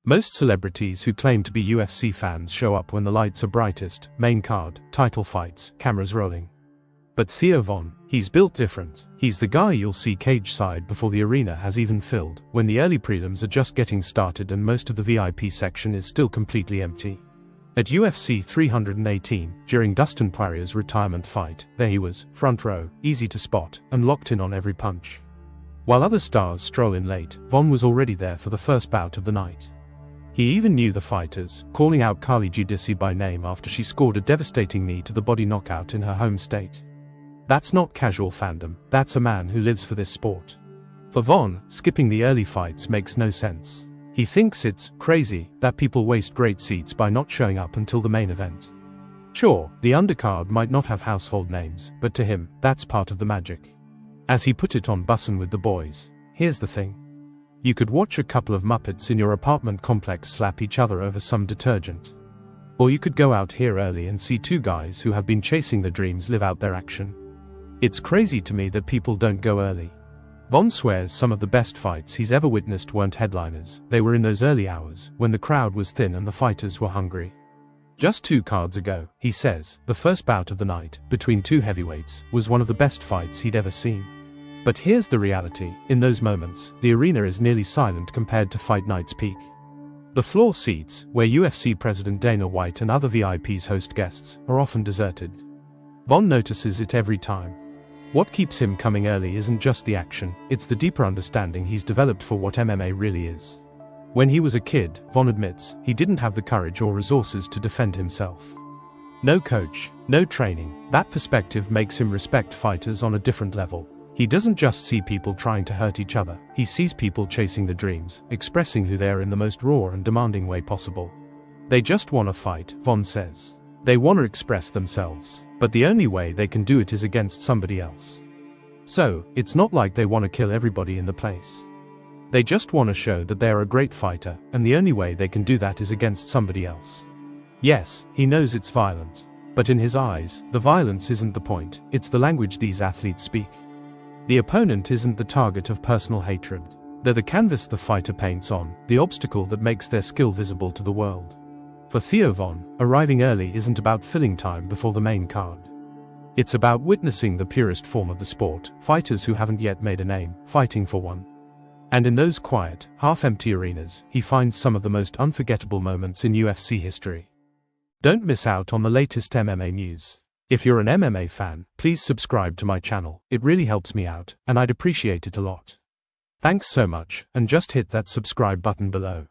Most celebrities who claim to be UFC fans show up when the lights are brightest, main card, title fights, cameras rolling. But Theo Von, he's built different. He's the guy you'll see cage side before the arena has even filled, when the early prelims are just getting started and most of the VIP section is still completely empty. At UFC 318, during Dustin Poirier's retirement fight, there he was, front row, easy to spot, and locked in on every punch. While other stars stroll in late, Von was already there for the first bout of the night. He even knew the fighters, calling out Carly Giudice by name after she scored a devastating knee-to-the body knockout in her home state. That's not casual fandom, that's a man who lives for this sport. For Von, skipping the early fights makes no sense. He thinks it's crazy that people waste great seats by not showing up until the main event. Sure, the undercard might not have household names, but to him, that's part of the magic. As he put it on Bussin' with the Boys, here's the thing. You could watch a couple of Muppets in your apartment complex slap each other over some detergent. Or you could go out here early and see two guys who have been chasing their dreams live out their action. It's crazy to me that people don't go early. Von swears some of the best fights he's ever witnessed weren't headliners, they were in those early hours, when the crowd was thin and the fighters were hungry. Just 2 cards ago, he says, the first bout of the night, between 2 heavyweights, was one of the best fights he'd ever seen. But here's the reality, in those moments, the arena is nearly silent compared to fight night's peak. The floor seats, where UFC President Dana White and other VIPs host guests, are often deserted. Von notices it every time. What keeps him coming early isn't just the action, it's the deeper understanding he's developed for what MMA really is. When he was a kid, Von admits, he didn't have the courage or resources to defend himself. No coach, no training, that perspective makes him respect fighters on a different level. He doesn't just see people trying to hurt each other, he sees people chasing their dreams, expressing who they are in the most raw and demanding way possible. They just want to fight, Von says. They want to express themselves, but the only way they can do it is against somebody else. So, it's not like they want to kill everybody in the place. They just want to show that they are a great fighter, and the only way they can do that is against somebody else. Yes, he knows it's violent, but in his eyes, the violence isn't the point, it's the language these athletes speak. The opponent isn't the target of personal hatred. They're the canvas the fighter paints on, the obstacle that makes their skill visible to the world. For Theo Von, arriving early isn't about filling time before the main card. It's about witnessing the purest form of the sport, fighters who haven't yet made a name, fighting for one. And in those quiet, half-empty arenas, he finds some of the most unforgettable moments in UFC history. Don't miss out on the latest MMA news. If you're an MMA fan, please subscribe to my channel, it really helps me out, and I'd appreciate it a lot. Thanks so much, and just hit that subscribe button below.